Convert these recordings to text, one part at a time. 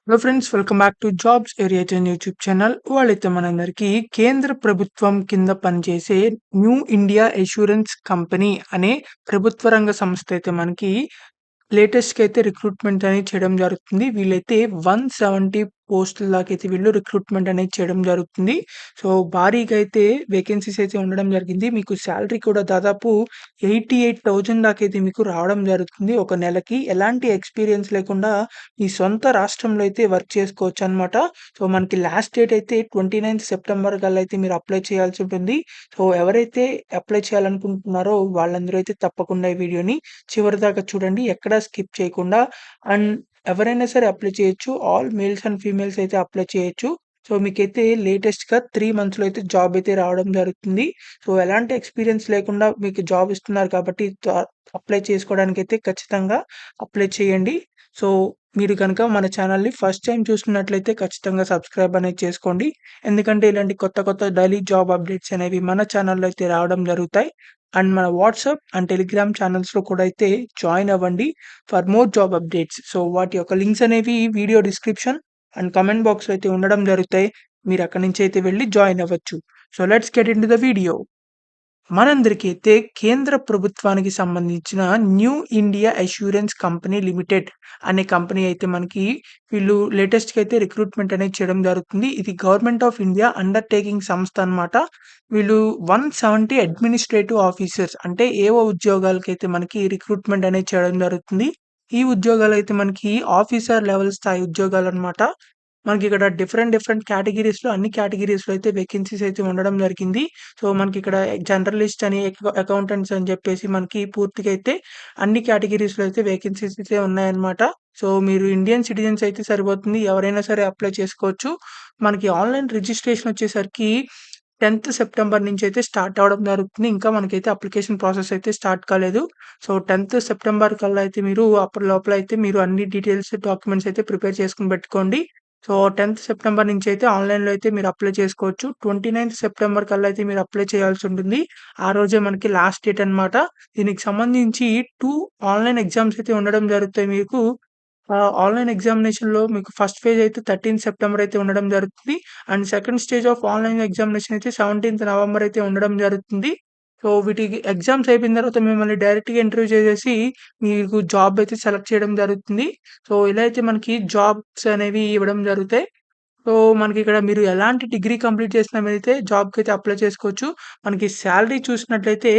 Hello friends, welcome back to jobs area YouTube channel. వాళ్ళైతే మనందరికీ కేంద్ర ప్రభుత్వం కింద పనిచేసే న్యూ ఇండియా అష్యూరెన్స్ కంపెనీ అనే ప్రభుత్వ రంగ సంస్థ అయితే మనకి లేటెస్ట్‌గా అయితే రిక్రూట్‌మెంట్ అనేది చేయడం జరుగుతుంది. వీళ్ళైతే 170 పోస్టుల దాకైతే వీళ్ళు రిక్రూట్‌మెంట్ అనేది చేయడం జరుగుతుంది. సో, భారీగా అయితే వేకెన్సీస్ అయితే ఉండడం జరిగింది. మీకు సాలరీ కూడా దాదాపు 88,000 దాకైతే మీకు రావడం జరుగుతుంది ఒక నెలకి. ఎలాంటి ఎక్స్‌పీరియన్స్ లేకుండా మీ సొంత రాష్ట్రంలో అయితే వర్క్ చేసుకోవచ్చనమాట. సో, మనకి లాస్ట్ డేట్ అయితే 29థ్ సెప్టెంబర్ కల్లా అయితే మీరు అప్లై చేయాల్సి ఉంటుంది. సో, ఎవరైతే అప్లై చేయాలనుకుంటున్నారో వాళ్ళందరూ అయితే తప్పకుండా ఈ వీడియోని చివరిదాకా చూడండి. ఎక్కడా స్కిప్ చేయకుండా. అండ్ ఎవరైనా సరే అప్లై చేయొచ్చు. ఆల్ మేల్స్ అండ్ ఫీమేల్స్ అయితే అప్లై చేయొచ్చు. సో, మీకైతే లేటెస్ట్‌గా 3 మంత్స్‌లో అయితే జాబ్ అయితే రావడం జరుగుతుంది. సో, ఎలాంటి ఎక్స్‌పీరియన్స్ లేకుండా మీకు జాబ్ ఇస్తున్నారు కాబట్టి అప్లై చేసుకోవడానికైతే ఖచ్చితంగా అప్లై చేయండి. సో, మీరు గనుక మన ఛానల్‌ని ఫస్ట్ టైమ్ చూస్తున్నట్లయితే ఖచ్చితంగా సబ్స్క్రైబ్ అనేది చేసుకోండి. ఎందుకంటే ఇలాంటి కొత్త కొత్త డైలీ జాబ్ అప్డేట్స్ అనేవి మన ఛానల్‌లో అయితే రావడం జరుగుతాయి. అండ్ మన వాట్సాప్ అండ్ టెలిగ్రామ్ ఛానల్స్‌లో కూడా అయితే జాయిన్ అవ్వండి for more job updates. So, వాటి యొక్క లింక్స్ అనేవి వీడియో డిస్క్రిప్షన్ అండ్ కామెంట్ బాక్స్‌లో అయితే ఉండడం జరుగుతాయి. మీరు అక్కడి నుంచి అయితే వెళ్లి జాయిన్ అవ్వచ్చు. So, let's get into the video. మనందరికైతే కేంద్ర ప్రభుత్వానికి సంబంధించిన new India assurance company limited అనే కంపెనీ అయితే మనకి వీళ్ళు లేటెస్ట్‌గా అయితే రిక్రూట్‌మెంట్ అనేది చేయడం జరుగుతుంది. ఇది గవర్నమెంట్ ఆఫ్ ఇండియా అండర్‌టేకింగ్ సంస్థ అన్నమాట. వీళ్ళు 170 అడ్మినిస్ట్రేటివ్ ఆఫీసర్స్ అంటే ఏవో ఉద్యోగాలకైతే మనకి రిక్రూట్‌మెంట్ అనేది చేయడం జరుగుతుంది. ఈ ఉద్యోగాలైతే మనకి ఆఫీసర్ లెవెల్ స్థాయి ఉద్యోగాలన్నమాట. మనకిక్కడ డిఫరెంట్ డిఫరెంట్ కేటగిరీస్‌లో అన్ని కేటగిరీస్‌లో అయితే వేకెన్సీస్ అయితే ఉండడం జరిగింది. సో, మనకిక్కడ జర్నలిస్ట్ అని, అకౌంటెంట్స్ అని చెప్పేసి మనకి పూర్తిగా అయితే అన్ని కేటగిరీస్‌లో అయితే వేకెన్సీస్ అయితే ఉన్నాయన్నమాట. సో, మీరు ఇండియన్ సిటిజన్స్ అయితే సరిపోతుంది. ఎవరైనా సరే అప్లై చేసుకోవచ్చు. మనకి ఆన్‌లైన్ రిజిస్ట్రేషన్ వచ్చేసరికి 10థ్ సెప్టెంబర్ నుంచి అయితే స్టార్ట్ అవ్వడం జరుగుతుంది. ఇంకా మనకైతే అప్లికేషన్ ప్రాసెస్ అయితే స్టార్ట్ కాలేదు. సో, 10థ్ సెప్టెంబర్ కల్లా అయితే మీరు అప్పటి లోపల అయితే మీరు అన్ని డీటెయిల్స్, డాక్యుమెంట్స్ అయితే ప్రిపేర్ చేసుకొని పెట్టుకోండి. సో, 10థ్ సెప్టెంబర్ నుంచి అయితే ఆన్‌లైన్‌లో అయితే మీరు అప్లై చేసుకోవచ్చు. 29థ్ సెప్టెంబర్ కల్లా అయితే మీరు అప్లై చేయాల్సి ఉంటుంది. ఆ రోజే మనకి లాస్ట్ డేట్ అన్నమాట. దీనికి సంబంధించి 2 ఆన్‌లైన్ ఎగ్జామ్స్ అయితే ఉండడం జరుగుతాయి మీకు. ఆన్‌లైన్ ఎగ్జామినేషన్‌లో మీకు ఫస్ట్ ఫేజ్ అయితే 13థ్ సెప్టెంబర్ అయితే ఉండడం జరుగుతుంది. And second stage of online examination అయితే 17థ్ నవంబర్ అయితే ఉండడం జరుగుతుంది. సో, వీటికి ఎగ్జామ్స్ అయిపోయిన తర్వాత మిమ్మల్ని డైరెక్ట్‌గా ఇంటర్వ్యూ చేసేసి మీకు జాబ్ అయితే సెలెక్ట్ చేయడం జరుగుతుంది. సో, ఇలా అయితే మనకి జాబ్స్ అనేవి ఇవ్వడం జరుగుతాయి. సో, మనకిక్కడ మీరు ఎలాంటి డిగ్రీ కంప్లీట్ చేసినా మీరైతే జాబ్‌కైతే అప్లై చేసుకోవచ్చు. మనకి సాలరీ చూసినట్లయితే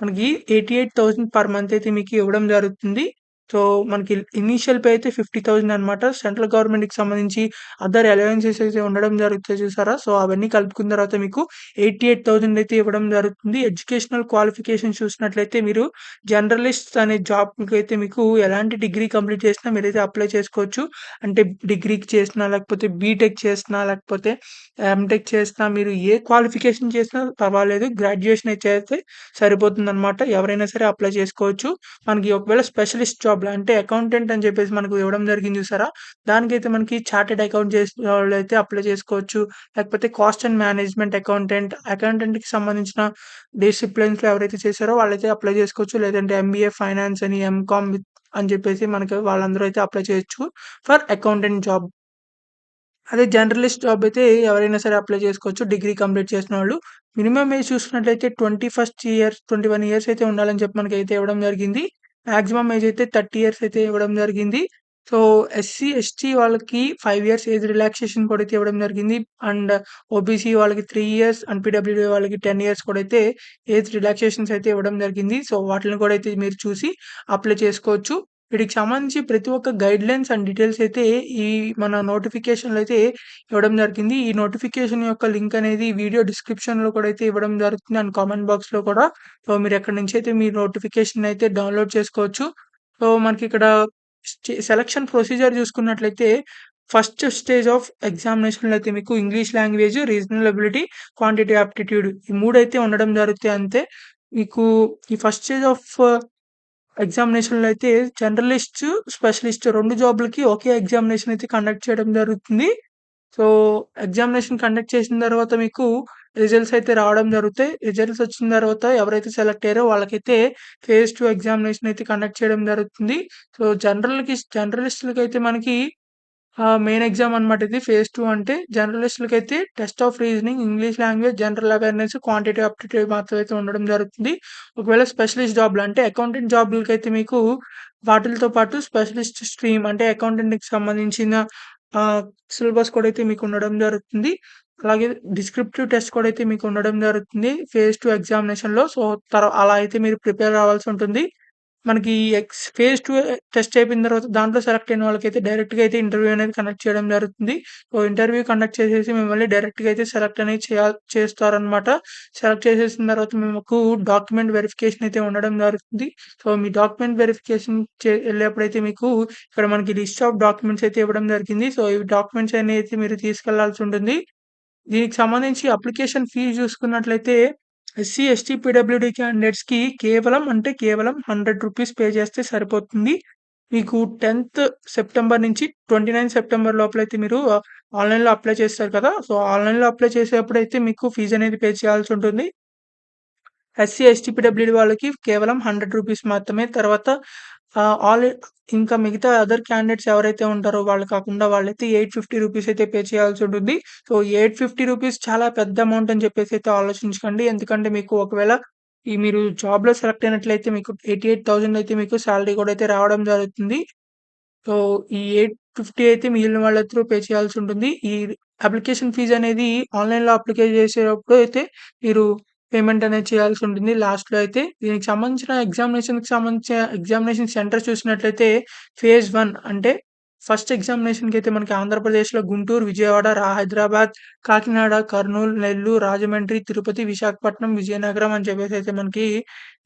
మనకి 88,000 పర్ మంత్ అయితే మీకు ఇవ్వడం జరుగుతుంది. సో, మనకి ఇనీషియల్ పే అయితే 50,000 అనమాట. సెంట్రల్ గవర్నమెంట్‌కి సంబంధించి అదర్ అలవెన్సెస్ అయితే ఉండడం జరుగుతాయి చూసారా? సో, అవన్నీ కలుపుకున్న తర్వాత మీకు 88,000 అయితే ఇవ్వడం జరుగుతుంది. ఎడ్యుకేషనల్ క్వాలిఫికేషన్ చూసినట్లయితే మీరు జర్నలిస్ట్ అనే జాబ్‌కైతే మీకు ఎలాంటి డిగ్రీ కంప్లీట్ చేసినా మీరైతే అప్లై చేసుకోవచ్చు. అంటే డిగ్రీకి చేసినా, లేకపోతే బీటెక్ చేసినా, లేకపోతే ఎంటెక్ చేసినా, మీరు ఏ క్వాలిఫికేషన్ చేసినా పర్వాలేదు. గ్రాడ్యుయేషన్ అయితే చేస్తే సరిపోతుందనమాట. ఎవరైనా సరే అప్లై చేసుకోవచ్చు. మనకి ఒకవేళ స్పెషలిస్ట్ జాబ్‌లో అంటే అకౌంటెంట్ అని చెప్పేసి మనకు ఇవ్వడం జరిగింది చూసారా? దానికైతే మనకి చార్టర్డ్ అకౌంట్ చేసిన వాళ్ళైతే అప్లై చేసుకోవచ్చు. లేకపోతే కాస్ట్ అండ్ మేనేజ్మెంట్ అకౌంటెంట్, అకౌంటెంట్‌కి సంబంధించిన డిసిప్లిన్స్‌లో ఎవరైతే చేశారో వాళ్ళైతే అప్లై చేసుకోవచ్చు. లేదంటే ఎంబీఏ ఫైనాన్స్ అని, ఎంకామ్ విత్ అని చెప్పేసి మనకి వాళ్ళందరూ అయితే అప్లై చేయొచ్చు ఫర్ అకౌంటెంట్ జాబ్. అదే జర్నలిస్ట్ జాబ్ అయితే ఎవరైనా సరే అప్లై చేసుకోవచ్చు. డిగ్రీ కంప్లీట్ చేసినోళ్ళు. మినిమమ్ ఏజ్ చూసుకున్నట్లయితే 21 ఇయర్స్, 21 ఇయర్స్ అయితే ఉండాలని చెప్పి మనకైతే ఇవ్వడం జరిగింది. మాక్సిమం ఏజ్ అయితే 30 ఇయర్స్ అయితే ఇవ్వడం జరిగింది. సో, ఎస్సీ, ఎస్టీ వాళ్ళకి 5 ఇయర్స్ ఏజ్ రిలాక్సేషన్ కూడా అయితే ఇవ్వడం జరిగింది. అండ్ ఓబీసీ వాళ్ళకి 3 ఇయర్స్ అండ్ పీడబ్ల్యూడీ వాళ్ళకి 10 ఇయర్స్ కూడా అయితే ఏజ్ రిలాక్సేషన్స్ అయితే ఇవ్వడం జరిగింది. సో, వాటిని కూడా అయితే మీరు చూసి అప్లై చేసుకోవచ్చు. వీటికి సంబంధించి ప్రతి ఒక్క గైడ్‌లైన్స్ అండ్ డీటెయిల్స్ అయితే ఈ మన నోటిఫికేషన్‌లో అయితే ఇవ్వడం జరిగింది. ఈ నోటిఫికేషన్ యొక్క లింక్ అనేది వీడియో డిస్క్రిప్షన్‌లో కూడా అయితే ఇవ్వడం జరుగుతుంది. అండ్ కామెంట్ బాక్స్‌లో కూడా. సో, మీరు ఎక్కడి నుంచి అయితే మీ నోటిఫికేషన్ అయితే డౌన్‌లోడ్ చేసుకోవచ్చు. సో, మనకిక్కడ సెలక్షన్ ప్రొసీజర్ చూసుకున్నట్లయితే ఫస్ట్ స్టేజ్ ఆఫ్ ఎగ్జామినేషన్‌లో అయితే మీకు English language, regional ability, quantity aptitude ఈ 3 అయితే ఉండడం జరుగుతాయి అంతే. మీకు ఈ ఫస్ట్ స్టేజ్ ఆఫ్ ఎగ్జామినేషన్‌లో అయితే జనరలిస్ట్, స్పెషలిస్ట్ 2 జాబ్‌లకి ఒకే ఎగ్జామినేషన్ అయితే కండక్ట్ చేయడం జరుగుతుంది. సో, ఎగ్జామినేషన్ కండక్ట్ చేసిన తర్వాత మీకు రిజల్ట్స్ అయితే రావడం జరుగుతాయి. రిజల్ట్స్ వచ్చిన తర్వాత ఎవరైతే సెలెక్ట్ అయ్యారో వాళ్ళకైతే ఫేజ్ 2 ఎగ్జామినేషన్ అయితే కండక్ట్ చేయడం జరుగుతుంది. సో, జనరలిస్ట్‌లకైతే మనకి మెయిన్ ఎగ్జామ్ అనమాట ఇది. ఫేజ్ 2 అంటే జర్నలిస్ట్‌లకైతే test of reasoning, English language, general awareness, quantity aptitude మాత్రం అయితే ఉండడం జరుగుతుంది. ఒకవేళ స్పెషలిస్ట్ జాబ్‌లు అంటే అకౌంటెంట్ జాబ్‌లకైతే మీకు వాటిలతో పాటు స్పెషలిస్ట్ స్ట్రీమ్ అంటే అకౌంటెంట్‌కి సంబంధించిన ఆహ్, సిలబస్ కూడా అయితే మీకు ఉండడం జరుగుతుంది. అలాగే డిస్క్రిప్టివ్ టెస్ట్ కూడా అయితే మీకు ఉండడం జరుగుతుంది. ఫేజ్ 2 ఎగ్జామినేషన్‌లో. సో, అలా అయితే మీరు ప్రిపేర్ అవ్వాల్సి ఉంటుంది. మనకి ఫేజ్ 2 టెస్ట్ అయిపోయిన తర్వాత దాంట్లో సెలెక్ట్ అయిన వాళ్ళకైతే డైరెక్ట్‌గా అయితే ఇంటర్వ్యూ అనేది కండక్ట్ చేయడం జరుగుతుంది. సో, ఇంటర్వ్యూ కండక్ట్ చేసేసి మిమ్మల్ని డైరెక్ట్‌గా అయితే సెలెక్ట్ అనేది చేస్తారనమాట. సెలెక్ట్ చేసేసిన తర్వాత మీకు డాక్యుమెంట్ వెరిఫికేషన్ అయితే ఉండడం జరుగుతుంది. సో, మీ డాక్యుమెంట్ వెరిఫికేషన్ ఎళ్ళేప్పుడైతే మీకు ఇక్కడ మనకి లిస్ట్ ఆఫ్ డాక్యుమెంట్స్ అయితే ఇవ్వడం జరిగింది. సో, ఈ డాక్యుమెంట్స్ అనేవి మీరు తీసుకెళ్లాల్సి ఉంటుంది. దీనికి సంబంధించి అప్లికేషన్ ఫీజ్ చూసుకున్నట్లయితే ఎస్సీ, ఎస్టీ, పీడబ్ల్యూడీ క్యాండిడేట్స్‌కి కేవలం రూ. 100 పే చేస్తే సరిపోతుంది. మీకు 10థ్ సెప్టెంబర్ నుంచి 29 సెప్టెంబర్ లోపలైతే మీరు ఆన్‌లైన్‌లో అప్లై చేస్తారు కదా! సో, ఆన్‌లైన్‌లో అప్లై చేసేప్పుడైతే మీకు ఫీజ్ అనేది పే చేయాల్సి ఉంటుంది. ఎస్సీ, ఎస్టీ, పీడబ్ల్యూడీ వాళ్ళకి కేవలం రూ. 100 మాత్రమే. తర్వాత ఆహ్, ఆల్ ఇంకా మిగతా అదర్ క్యాండిడేట్స్ ఎవరైతే ఉంటారో వాళ్ళు కాకుండా వాళ్ళైతే రూ. 850 అయితే పే చేయాల్సి ఉంటుంది. సో, రూ. 850 చాలా పెద్ద అమౌంట్ అని చెప్పేసి అయితే ఆలోచించకండి. ఎందుకంటే మీకు ఒకవేళ మీరు జాబ్‌లో సెలెక్ట్ అయినట్లయితే మీకు 88,000 అయితే మీకు సాలరీ కూడా అయితే రావడం జరుగుతుంది. సో, ఈ 850 అయితే మిగిలిన వాళ్ళ త్రూ పే చేయాల్సి ఉంటుంది. ఈ అప్లికేషన్ ఫీజ్ అనేది ఆన్‌లైన్‌లో అప్లికే చేసేటప్పుడు అయితే మీరు పేమెంట్ అనేది చేయాల్సి ఉంటుంది. లాస్ట్‌లో అయితే దీనికి సంబంధించిన ఎగ్జామినేషన్‌కి సంబంధించిన ఎగ్జామినేషన్ సెంటర్ చూసినట్లయితే ఫేజ్ 1 అంటే ఫస్ట్ ఎగ్జామినేషన్‌కి అయితే మనకి ఆంధ్రప్రదేశ్‌లో గుంటూరు, విజయవాడ, హైదరాబాద్, కాకినాడ, కర్నూలు, నెల్లూరు, రాజమండ్రి, తిరుపతి, విశాఖపట్నం, విజయనగరం అని చెప్పేసి అయితే మనకి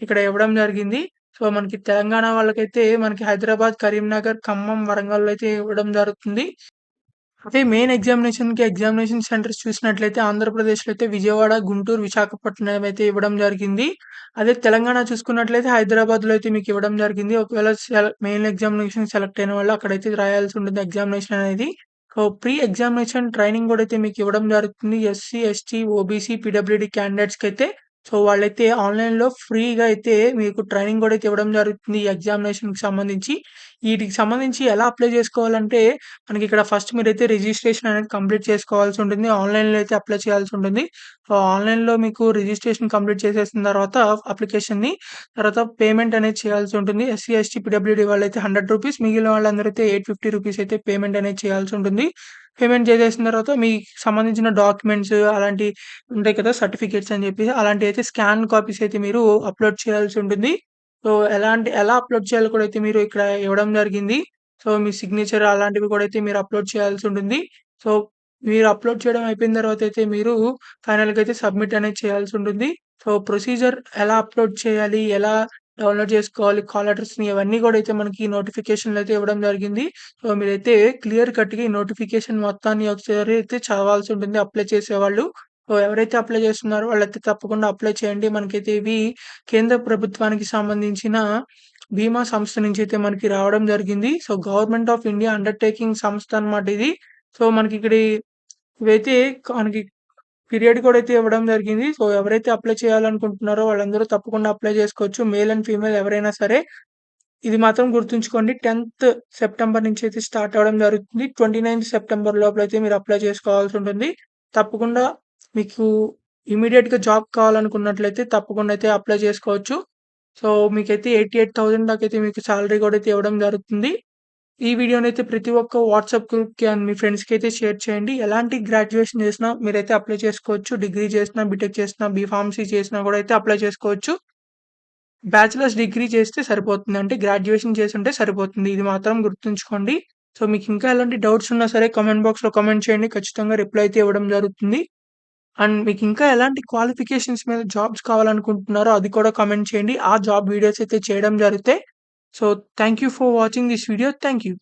ఇక్కడ ఇవ్వడం జరిగింది. సో, మనకి తెలంగాణ వాళ్ళకైతే మనకి హైదరాబాద్, కరీంనగర్, ఖమ్మం, వరంగల్‌లో అయితే ఇవ్వడం జరుగుతుంది. అదే మెయిన్ ఎగ్జామినేషన్ సెంటర్స్ చూసినట్లయితే ఆంధ్రప్రదేశ్‌లో అయితే విజయవాడ, గుంటూరు, విశాఖపట్నం అయితే ఇవ్వడం జరిగింది. అదే తెలంగాణ చూసుకున్నట్లయితే హైదరాబాద్‌లో అయితే మీకు ఇవ్వడం జరిగింది. ఒకవేళ మెయిన్ ఎగ్జామినేషన్ సెలెక్ట్ అయిన వాళ్ళు అక్కడైతే రాయాల్సి ఉంటుంది ఎగ్జామినేషన్ అనేది. సో, ప్రీ ఎగ్జామినేషన్ ట్రైనింగ్ కూడా అయితే మీకు ఇవ్వడం జరుగుతుంది. ఎస్సీ, ఎస్టీ, ఓబీసీ, పీడబ్ల్యూడీ క్యాండిడేట్స్‌కైతే. సో, వాళ్ళైతే ఆన్‌లైన్‌లో ఫ్రీగా అయితే మీకు ట్రైనింగ్ కూడా అయితే ఇవ్వడం జరుగుతుంది. ఈ ఎగ్జామినేషన్‌కి సంబంధించి. వీటికి సంబంధించి ఎలా అప్లై చేసుకోవాలంటే మనకిక్కడ ఫస్ట్ మీరైతే రిజిస్ట్రేషన్ అనేది కంప్లీట్ చేసుకోవాల్సి ఉంటుంది. ఆన్‌లైన్‌లో అయితే అప్లై చేయాల్సి ఉంటుంది. సో, ఆన్‌లైన్‌లో మీకు రిజిస్ట్రేషన్ కంప్లీట్ చేసేసిన తర్వాత అప్లికేషన్‌ని తర్వాత పేమెంట్ అనేది చేయాల్సి ఉంటుంది. ఎస్సీ, ఎస్టీ, పీడబ్ల్యూడీ వాళ్ళైతే రూ. 100 మిగిలిన వాళ్ళందరూ అయితే రూ. 850 అయితే పేమెంట్ అనేది చేయాల్సి ఉంటుంది. పేమెంట్ చేసేసిన తర్వాత మీకు సంబంధించిన డాక్యుమెంట్స్ అలాంటివి ఉంటాయి కదా! సర్టిఫికేట్స్ అని చెప్పేసి అలాంటివైతే స్కాన్ కాపీస్ అయితే మీరు అప్‌లోడ్ చేయాల్సి ఉంటుంది. సో, ఎలా అప్‌లోడ్ చేయాలో కూడా అయితే మీరు ఇక్కడ ఇవ్వడం జరిగింది. సో, మీ సిగ్నేచర్ అలాంటివి కూడా అయితే మీరు అప్‌లోడ్ చేయాల్సి ఉంటుంది. సో, మీరు అప్‌లోడ్ చేయడం అయిపోయిన తర్వాత అయితే మీరు ఫైనల్‌గా అయితే సబ్మిట్ అనేది చేయాల్సి ఉంటుంది. సో, ప్రొసీజర్ ఎలా అప్‌లోడ్ చేయాలి? ఎలా డౌన్‌లోడ్ చేసుకోవాలి? కాల్ లెటర్స్‌ని ఇవన్నీ కూడా అయితే మనకి నోటిఫికేషన్‌లో అయితే ఇవ్వడం జరిగింది. సో, మీరైతే క్లియర్ కట్‌గా ఈ నోటిఫికేషన్ మొత్తాన్ని ఒకసారి అయితే చదవాల్సి ఉంటుంది అప్లై చేసేవాళ్ళు. సో, ఎవరైతే అప్లై చేస్తున్నారో వాళ్ళైతే తప్పకుండా అప్లై చేయండి. మనకైతే ఇవి కేంద్ర ప్రభుత్వానికి సంబంధించిన బీమా సంస్థ నుంచి అయితే మనకి రావడం జరిగింది. So, government of India undertaking సంస్థ అన్నమాట ఇది. సో, మనకిక్కడ ఇవైతే మనకి పీరియడ్ కూడా అయితే ఇవ్వడం జరిగింది. సో, ఎవరైతే అప్లై చేయాలనుకుంటున్నారో వాళ్ళందరూ తప్పకుండా అప్లై చేసుకోవచ్చు. మేల్ అండ్ ఫీమేల్ ఎవరైనా సరే. ఇది మాత్రం గుర్తుంచుకోండి 10థ్ సెప్టెంబర్ నుంచి అయితే స్టార్ట్ అవ్వడం జరుగుతుంది. 29థ్ సెప్టెంబర్ లోపలైతే మీరు అప్లై చేసుకోవాల్సి ఉంటుంది. తప్పకుండా మీకు ఇమ్మీడియేట్‌గా జాబ్ కావాలనుకున్నట్లయితే తప్పకుండా అయితే అప్లై చేసుకోవచ్చు. సో, మీకైతే 88,000 దాకైతే మీకు సాలరీ కూడా అయితే ఇవ్వడం జరుగుతుంది. ఈ వీడియోనైతే ప్రతి ఒక్క వాట్సాప్ గ్రూప్‌కి అండ్ మీ ఫ్రెండ్స్‌కైతే షేర్ చేయండి. ఎలాంటి గ్రాడ్యుయేషన్ చేసినా మీరైతే అప్లై చేసుకోవచ్చు. డిగ్రీ చేసినా, బీటెక్ చేసినా, బీఫార్మసీ చేసినా కూడా అయితే అప్లై చేసుకోవచ్చు. బ్యాచిలర్స్ డిగ్రీ చేస్తే సరిపోతుంది. అంటే గ్రాడ్యుయేషన్ చేసుంటే సరిపోతుంది. ఇది మాత్రం గుర్తుంచుకోండి. సో, మీకింకా ఎలాంటి డౌట్స్ ఉన్నా సరే కామెంట్ బాక్స్‌లో కామెంట్ చేయండి. ఖచ్చితంగా రిప్లై అయితే ఇవ్వడం జరుగుతుంది. అండ్ మీకింకా ఎలాంటి క్వాలిఫికేషన్స్ మీద జాబ్స్ కావాలనుకుంటున్నారో అది కూడా కామెంట్ చేయండి. ఆ జాబ్ వీడియోస్ అయితే చేయడం జరుగుతాయి. So, thank you for watching this video. Thank you.